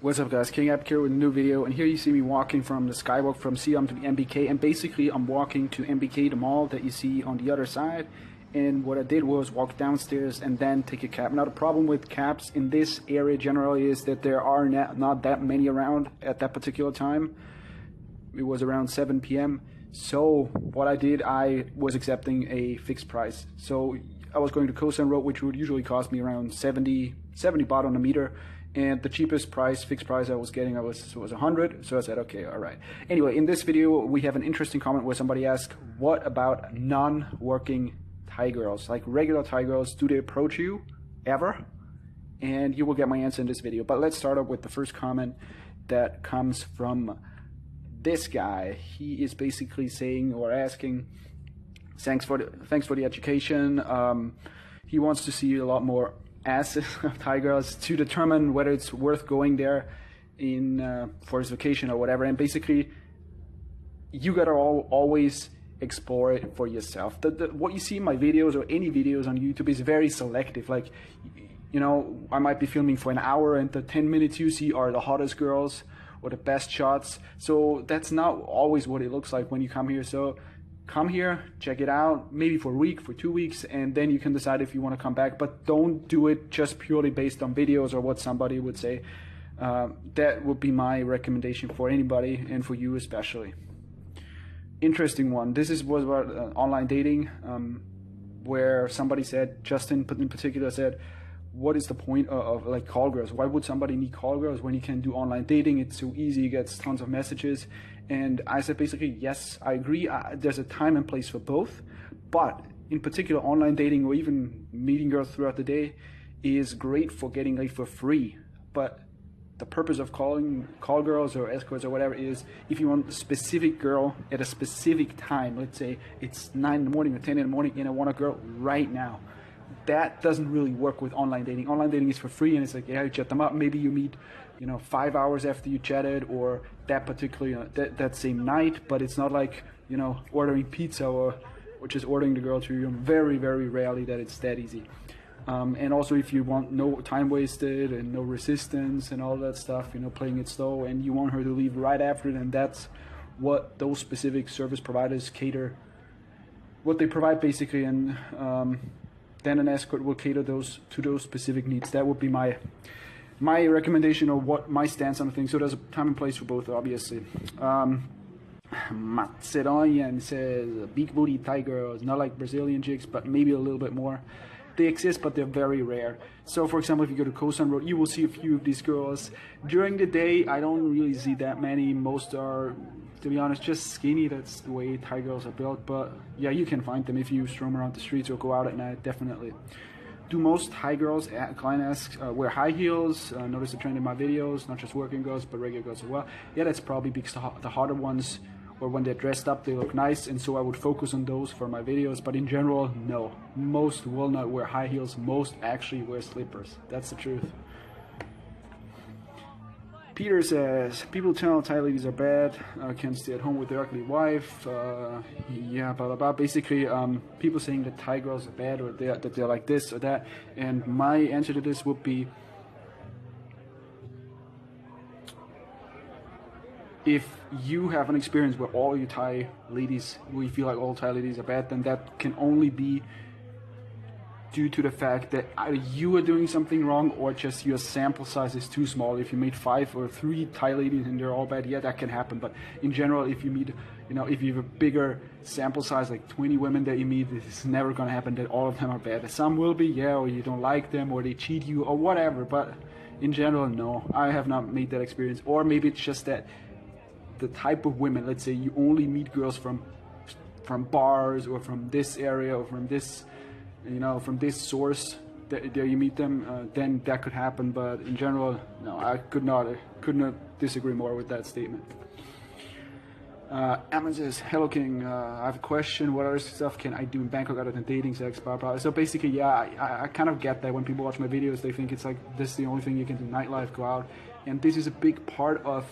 What's up guys, King Epic here with a new video, and here you see me walking from the skywalk from CM to the MBK, and basically I'm walking to MBK, the mall that you see on the other side. And what I did was walk downstairs and then take a cab. Now the problem with cabs in this area generally is that there are not that many around at that particular time. It was around 7 p.m. So what I did, I was accepting a fixed price. So I was going to Kosan Road, which would usually cost me around 70 baht on a meter. And the cheapest price, fixed price I was getting, was 100. So I said, okay, all right. Anyway, in this video, we have an interesting comment where somebody asked, what about non-working Thai girls? Like regular Thai girls, do they approach you ever? And you will get my answer in this video. But let's start up with the first comment that comes from this guy. He is basically saying or asking, thanks for the education. He wants to see a lot more asses of Thai girls to determine whether it's worth going there for his vacation or whatever. And basically, you gotta always explore it for yourself. What you see in my videos or any videos on YouTube is very selective. Like, you know, I might be filming for an hour and the 10 minutes you see are the hottest girls or the best shots. So that's not always what it looks like when you come here. So come here, check it out, maybe for a week, for 2 weeks, and then you can decide if you want to come back. But don't do it just purely based on videos or what somebody would say. That would be my recommendation for anybody, and for you especially. Interesting one. This was about online dating, where somebody said, Justin in particular said, what is the point of like call girls? Why would somebody need call girls when you can do online dating? It's so easy, you get tons of messages. And I said basically, yes, I agree. There's a time and place for both, but in particular, online dating or even meeting girls throughout the day is great for getting laid for free. But the purpose of calling call girls or escorts or whatever is if you want a specific girl at a specific time. Let's say it's 9 in the morning or 10 in the morning and I want a girl right now. That doesn't really work with online dating. Online dating is for free, and it's like, yeah, you chat them up. Maybe you meet, 5 hours after you chatted, or that particular, that same night. But it's not like, ordering pizza or just ordering the girl to you. Very, very rarely that it's that easy. And also, if you want no time wasted and no resistance and all that stuff, playing it slow, and you want her to leave right after, then that's what those specific service providers cater. What they provide basically, and then an escort will cater to those specific needs. That would be my recommendation, or what my stance on the thing. So there's a time and place for both, obviously. Macedonian says, big booty Thai girls, not like Brazilian chicks, but maybe a little bit more. They exist, but they're very rare. So for example, if you go to Kosan Road, you will see a few of these girls. During the day, I don't really see that many. Most are, to be honest, just skinny. That's the way Thai girls are built. But yeah, you can find them if you roam around the streets or go out at night, definitely. Do most Thai girls, client asks, wear high heels? Notice the trend in my videos, not just working girls, but regular girls as well. Yeah, that's probably because the hotter ones, or when they're dressed up, they look nice, and so I would focus on those for my videos. But in general, no. Most will not wear high heels. Most actually wear slippers. That's the truth. Peter says, people tell Thai ladies are bad, can stay at home with their ugly wife, yeah, blah, blah, blah. Basically, people saying that Thai girls are bad, or that they're like this or that. And my answer to this would be, if you have an experience where all you Thai ladies, where you feel like all Thai ladies are bad, then that can only be due to the fact that either you are doing something wrong or just your sample size is too small. If you meet 5 or 3 Thai ladies and they're all bad, yeah, that can happen. But in general, if you meet, if you have a bigger sample size, like 20 women that you meet, it's never going to happen that all of them are bad. Some will be, yeah, or you don't like them, or they cheat you, or whatever. But in general, no, I have not made that experience. Or maybe it's just that the type of women, let's say you only meet girls from bars or from this area or from this, from this source, there you meet them, then that could happen. But in general, no, I could not disagree more with that statement. Amon says, hello King, I have a question. What other stuff can I do in Bangkok other than dating, sex, blah, blah. So basically, yeah, I kind of get that when people watch my videos, they think it's like, this is the only thing you can do, nightlife, go out. And this is a big part of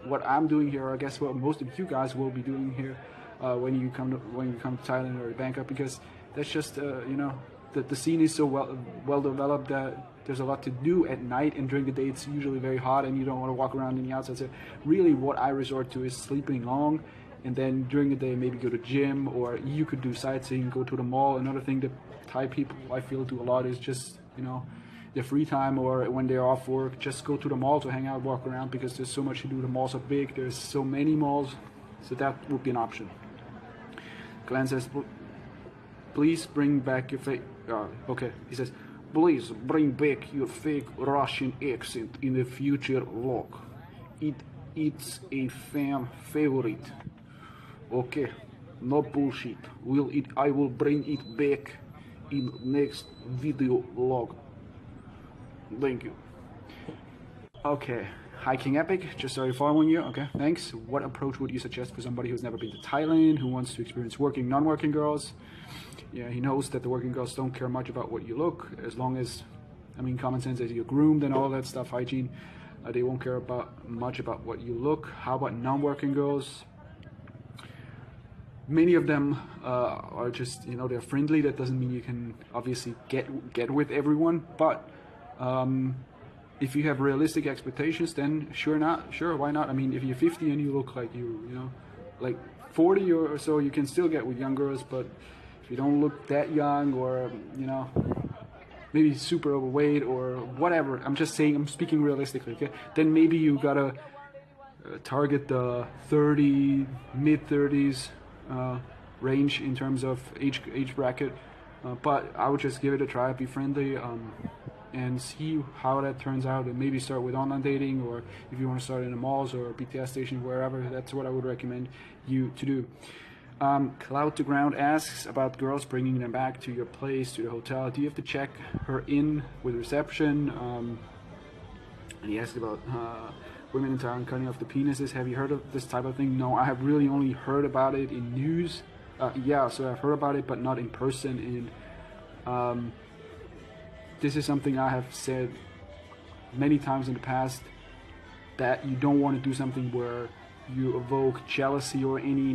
what I'm doing here, or I guess what most of you guys will be doing here when you come to Thailand or Bangkok, because that's just the scene is so well developed that there's a lot to do at night, and during the day it's usually very hot and you don't want to walk around in the outside. So really what I resort to is sleeping long, and then during the day maybe go to gym, or you could do sightseeing, go to the mall. Another thing that Thai people I feel do a lot is just, you know, their free time or when they're off work, just go to the mall to hang out, walk around, because there's so much to do. The malls are big, there's so many malls, so that would be an option. Glenn says, please bring back your fake, okay, he says, please bring back your fake Russian accent in the future vlog. It's a fan favorite. Okay, no bullshit. I will bring it back in next video vlog. Thank you. Okay, Hiking Epic, just started following you. Okay, thanks. What approach would you suggest for somebody who's never been to Thailand, who wants to experience working, non-working girls? Yeah, he knows that the working girls don't care much about what you look, as long as, I mean, common sense is you're groomed and all that stuff, hygiene. They won't care much about what you look. How about non-working girls? Many of them are just, you know, they're friendly. That doesn't mean you can obviously get with everyone, but if you have realistic expectations, then sure, why not? I mean, if you're 50 and you look like you know, like 40 or so, you can still get with young girls. But if you don't look that young, or, you know, maybe super overweight or whatever, I'm just saying, I'm speaking realistically, okay? Then maybe you gotta target the mid-30s range in terms of age bracket. But I would just give it a try, be friendly, and see how that turns out, and maybe start with online dating, or if you want to start in the malls or BTS station, wherever, that's what I would recommend you to do. Cloud to Ground asks about girls bringing them back to your place, to the hotel. Do you have to check her in with reception? And he asked about women in Thailand cutting off the penises. Have you heard of this type of thing? No, I have really only heard about it in news. Yeah, so I've heard about it, but not in person. And this is something I have said many times in the past, that you don't want to do something where you evoke jealousy or any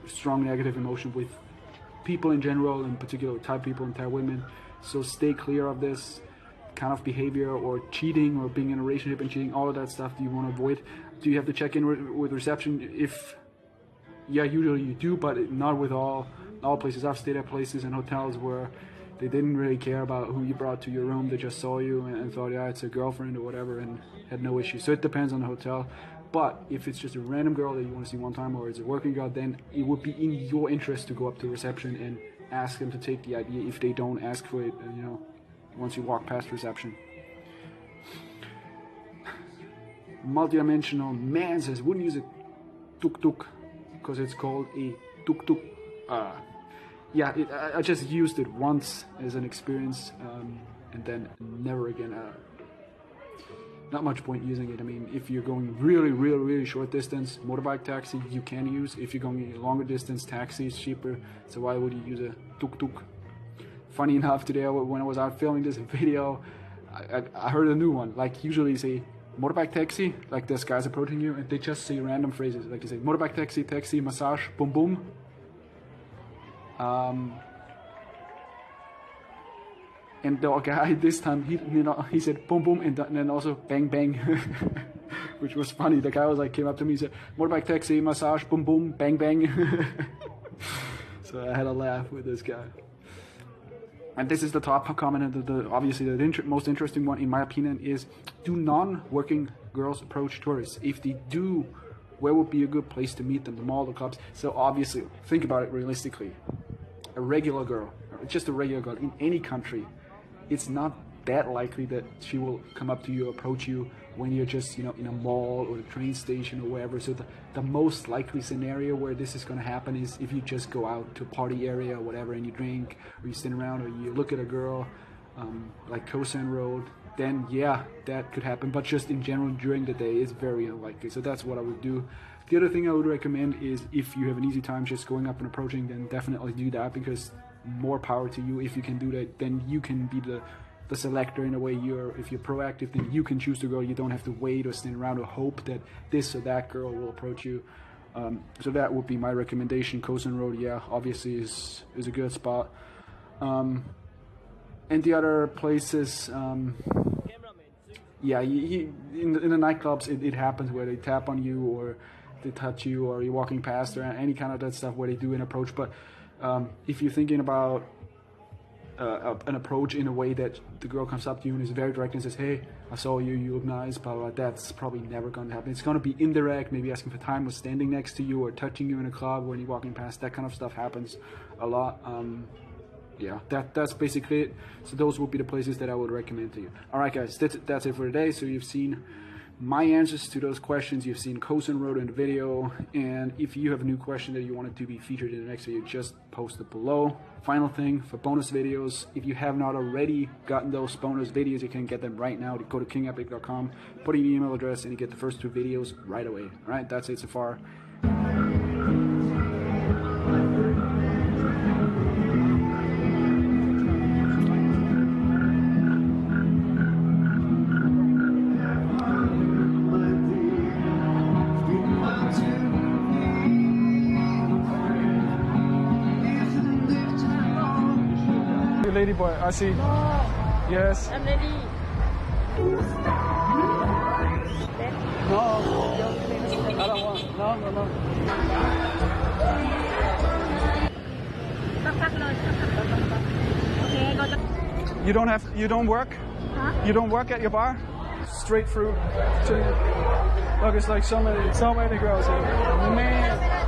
strong negative emotion with people in general, in particular Thai people and Thai women. So stay clear of this kind of behavior, or cheating, or being in a relationship and cheating. All of that stuff do you want to avoid. Do you have to check in with reception? Yeah, usually you do, but not with all places. I've stayed at places and hotels where they didn't really care about who you brought to your room. They just saw you and thought, yeah, it's a girlfriend or whatever, and had no issue. So it depends on the hotel. But if it's just a random girl that you want to see one time, or it's a working girl, then it would be in your interest to go up to reception and ask them to take the ID if they don't ask for it, you know, once you walk past reception. Multidimensional Man says, wouldn't use a tuk-tuk because it's called a tuk-tuk. Yeah, I just used it once as an experience, and then never again. Not much point using it. I mean, if you're going really short distance, motorbike taxi you can use. If you're going a longer distance, taxi is cheaper, so why would you use a tuk-tuk? Funny enough, today when I was out filming this video, I heard a new one. Like, usually say motorbike taxi, like this guy's approaching you, and they just say random phrases. Like, they say motorbike taxi, massage, boom boom. And the guy this time, he said boom boom, and then also bang bang, which was funny. The guy came up to me and said, motorbike taxi, massage, boom boom, bang bang. So I had a laugh with this guy. And this is the top comment, and obviously the most interesting one in my opinion is, do non-working girls approach tourists? If they do, where would be a good place to meet them? The mall, the clubs? So obviously, think about it realistically. A regular girl, or just a regular girl in any country, it's not that likely that she will come up to you, approach you when you're just, you know, in a mall or the train station or wherever. So the most likely scenario where this is going to happen is if you just go out to a party area or whatever, and you drink, or you stand around, or you look at a girl, like Khao San Road, then yeah, that could happen. But just in general during the day, it's very unlikely. So that's what I would do. The other thing I would recommend is, if you have an easy time just going up and approaching, then definitely do that, because more power to you. If you can do that, then you can be the selector in a way. If you're proactive, then you can choose the girl. You don't have to wait or stand around or hope that this or that girl will approach you. So that would be my recommendation. Khao San Road, yeah, obviously is a good spot. And the other places, yeah, in the nightclubs, it happens where they tap on you or they touch you or you're walking past or any kind of that stuff where they do an approach. But if you're thinking about an approach in a way that the girl comes up to you and is very direct and says, hey, I saw you, you look nice, blah, blah, that's probably never going to happen. It's going to be indirect, maybe asking for time or standing next to you or touching you in a club when you're walking past. That kind of stuff happens a lot. Yeah, that's basically it. So those would be the places that I would recommend to you. All right, guys, that's it for today. So you've seen my answers to those questions. You've seen Kosen wrote in the video, and if you have a new question that you wanted to be featured in the next video, just post it below. Final thing for bonus videos, if you have not already gotten those bonus videos, you can get them right now. Go to kingepic.com, put in your email address, and you get the first 2 videos right away. All right, that's it so far. Lady boy, I see. No. Yes. I'm ready. No. I don't want. No. Okay, go to... You don't work? Huh? You don't work at your bar? Straight through to... Look, it's like so many girls here. Man.